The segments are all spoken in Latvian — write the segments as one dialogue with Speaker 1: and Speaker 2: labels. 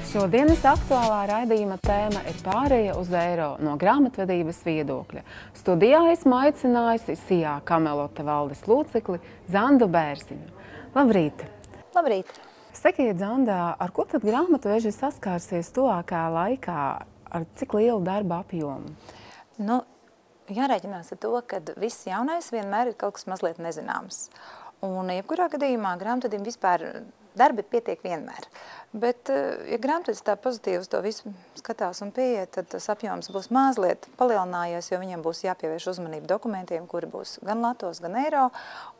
Speaker 1: Šodienas aktuālā raidījuma tēma ir pāreja uz eiro no grāmatvedības viedokļa. Studijā esmu aicinājusi SIA Kamelota valdes locekli Zandu Bērziņu. Labrīt!
Speaker 2: Labrīt!
Speaker 1: Sakiet, Zanda, ar ko tad grāmatveži saskārsies tuvākā laikā, ar cik lielu darba apjomu?
Speaker 2: Nu, jārēķinās ar to, ka viss jaunais vienmēr ir kaut kas mazliet nezināms. Un jebkurā gadījumā grāmatvedim vispār darbi pietiek vienmēr. Bet, ja grāmatvedis tā pozitīvi uz to visu skatās un pieiet, tad tas apjoms būs mazliet palielinājies, jo viņiem būs jāpievērš uzmanību dokumentiem, kuri būs gan latos, gan eiro.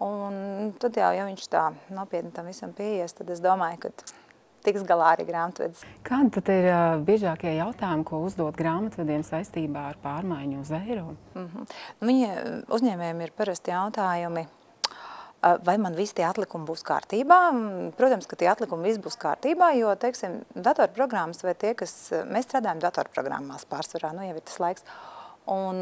Speaker 2: Un tad jau, ja viņš tā nopietni tam visam pieies, tad es domāju, ka tiks galā arī grāmatvedis.
Speaker 1: Kādi tad ir biežākie jautājumi, ko uzdot grāmatvediem saistībā ar pārmaiņu uz eiro?
Speaker 2: Uzņēmējiem ir parasti jautājumi, vai man visi tie atlikumi būs kārtībā. Protams, ka tie atlikumi viss būs kārtībā, jo, teiksim, datorprogrammas vai tie, kas mēs strādājam datorprogrammās pārsvarā, nu jau ir tas laiks. Un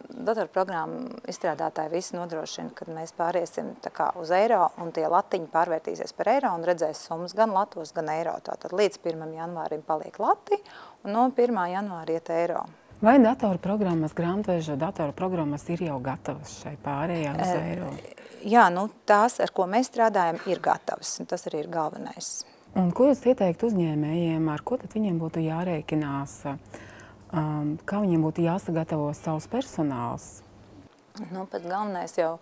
Speaker 2: datorprogrammu izstrādātāji visi nodrošina, kad mēs pāriesim tā kā uz eiro un tie latiņi pārvērtīsies par eiro un redzēs summas gan latos, gan eiro. Tātad līdz 1. janvārim paliek lati un no 1. janvāra iet eiro.
Speaker 1: Vai datorprogrammas, grāmatveža datorprogrammas ir jau gatavas šai pārējā uz eiro?
Speaker 2: Jā, nu tās, ar ko mēs strādājam, ir gatavas. Tas arī ir galvenais.
Speaker 1: Un ko jūs ieteiktu uzņēmējiem, ar ko tad viņiem būtu jārēķinās? Kā viņiem būtu jāsagatavo savs personāls?
Speaker 2: Nu, pat galvenais jau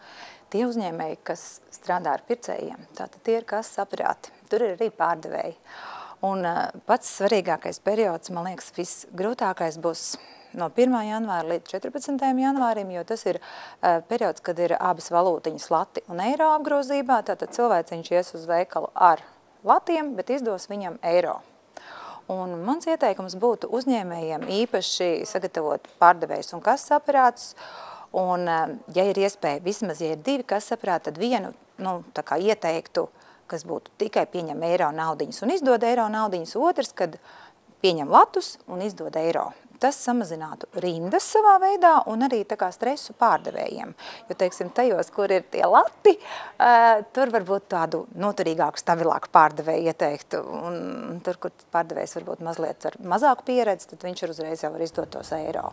Speaker 2: tie uzņēmēji, kas strādā ar pircējiem, tātad tie ir kases aparāti. Tur ir arī pārdevēji. Un pats svarīgākais periods, man liekas, visgrūtākais būs no 1. janvāra līdz 14. janvārim, jo tas ir periods, kad ir abas valūtiņas lati un eiro apgrozībā. Tātad cilvēciņš ies uz veikalu ar latiem, bet izdos viņam eiro. Un mans ieteikums būtu uzņēmējiem īpaši sagatavot pārdevējus un kases aparātus. Un, ja ir iespēja, vismaz, ja ir 2 kases aparāti, tad vienu, tā kā ieteiktu, kas būtu tikai pieņem eiro naudiņas un izdod eiro naudiņas. Otrs, kad pieņem latus un izdod eiro. Tas samazinātu rindas savā veidā un arī tā kā stresu pārdevējiem. Jo, teiksim, tajos, kur ir tie lati, tur varbūt tādu noturīgāku, stabilāku pārdevēju ieteiktu. Un tur, kur pārdevējs varbūt mazliet ar mazāku pieredzi, tad viņš ir uzreiz jau var izdot tos eiro.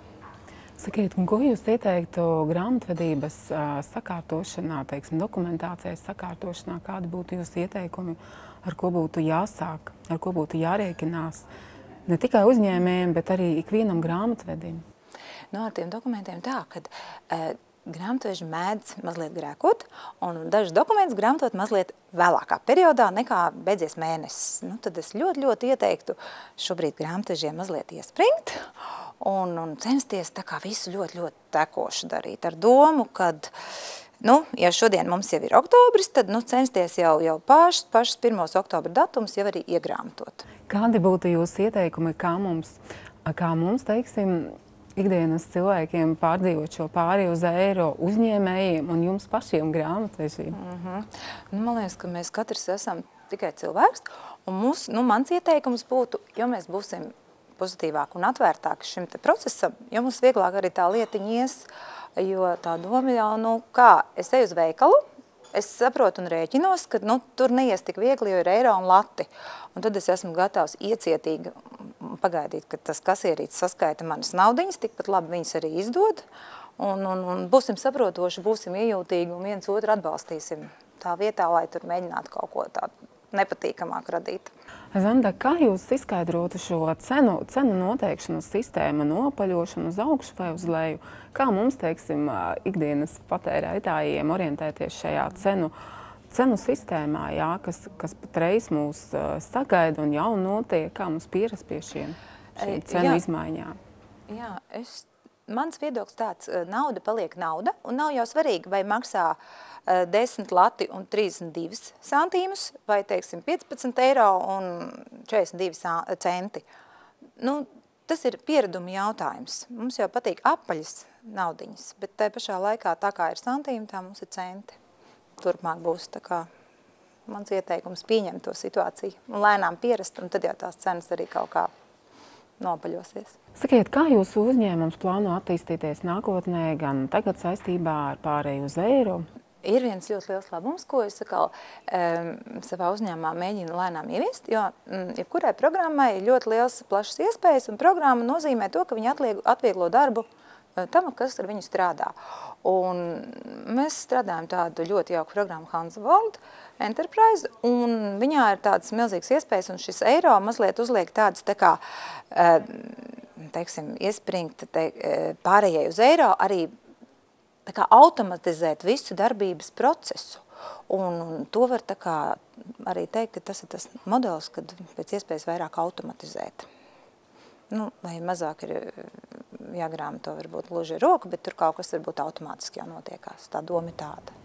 Speaker 1: Sakiet, ko jūs ieteiktu grāmatvedības sakārtošanā, teiksim, dokumentācijas sakārtošanā? Kādi būtu jūsu ieteikumi, ar ko būtu jāsāk, ar ko būtu jārēķinās? Ne tikai uzņēmējiem, bet arī ikvienam grāmatvedim.
Speaker 2: Nu, ar tiem dokumentiem tā, kad grāmatveži mēdz mazliet grēkot, un dažus dokumentus grāmatot mazliet vēlākā periodā nekā beidzies mēnesis. Nu, tad es ļoti ieteiktu šobrīd grāmatvežiem mazliet iespringt un censties tā kā visu ļoti tekoši darīt. Ar domu, kad, ja šodien mums jau ir oktobris, tad censties jau pašas 1. oktobra datums jau arī iegrāmatot.
Speaker 1: Kādi būtu jūsu ieteikumi, kā mums, teiksim, ikdienas cilvēkiem pārdzīvot šo pārēju uz eiro uzņēmējiem un jums pašiem grāmatvežiem?
Speaker 2: Man liekas, ka mēs katrs esam tikai cilvēks, un mans ieteikums būtu, jo mēs būsim pozitīvāki un atvērtāki šim te procesam, jo mums vieglāk arī tā lietiņa ies, jo tā doma jau, es eju uz veikalu, es saprotu un rēķinos, ka tur neies tik viegli, jo ir eiro un lati. Un tad es esmu gatavs iecietīgi pagaidīt, ka tas kasierītis saskaita manas naudiņas, tikpat labi viņas arī izdod. Un būsim saprotoši, būsim iejūtīgi un viens otru atbalstīsim tā vietā, lai tur mēģinātu kaut ko tādu nepatīkamāk radīt.
Speaker 1: Zanda, kā jūs izskaidrotu šo cenu noteikšanas sistēmu, nopaļošanu uz augšu vai uz leju? Kā mums, teiksim, ikdienas patērētājiem orientēties šajā cenu sistēmā, kas patreiz mūs sagaida un jau notiek, kā mums pierast pie šiem cenu izmaiņām? Jā,
Speaker 2: mans viedoklis tāds, nauda paliek nauda, un nav jau svarīgi, vai maksā 10 lati un 32 santīmus, vai, teiksim, 15 eiro un 42 centi. Tas ir piereduma jautājums. Mums jau patīk apaļas naudiņas, bet tai pašā laikā, tā kā ir santīmi, tā mums ir centi. Turpmāk būs tā kā mans ieteikums pieņemt to situāciju un lēnām pierast, un tad jau tās cenas arī kaut kā nopaļosies.
Speaker 1: Sakiet, kā jūsu uzņēmums plāno attīstīties nākotnē, gan tagad saistībā ar pārēju uz eiro?
Speaker 2: ir viens ļoti liels labums, ko es atkal savā uzņēmumā mēģinu lēnām ieviest, jo jebkurai programmai ir ļoti liels plašas iespējas, un programma nozīmē to, ka viņi atvieglo darbu tam, kas ar viņu strādā. Un mēs strādājam tādu ļoti jauku programmu Hans World Enterprise, un viņā ir tādas milzīgas iespējas, un šis eiro mazliet uzliek tādas tā kā, teiksim, iespringt pārējai uz eiro, arī tā kā automatizēt visu darbības procesu. Un to var tā kā arī teikt, ka tas ir tas modelis, kad pēc iespējas vairāk automatizēt. Nu, vai mazāk ir jāgrāmato varbūt gluži roka, bet tur kaut kas varbūt automātiski jau notiekās. Tā doma ir tāda.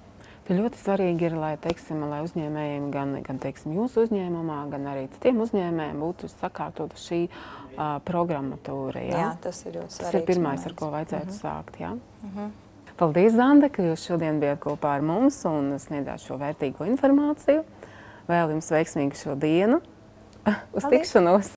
Speaker 1: Tad ļoti svarīgi ir, lai, teiksim, lai uzņēmējiem, gan teiksim, jūsu uzņēmumā, gan arī citiem uzņēmējiem būtu sakārtota šī programmatūra. Ja?
Speaker 2: Jā, tas ir ļoti svarīgs.
Speaker 1: Tas ir pirmais, ar ko vajadzētu sākt. Ja? Paldies, Zanda, ka jūs šodien bijat kopā ar mums un sniedzāt šo vērtīgo informāciju. Vēl jums veiksmīgu šo dienu. Uz tikšanos!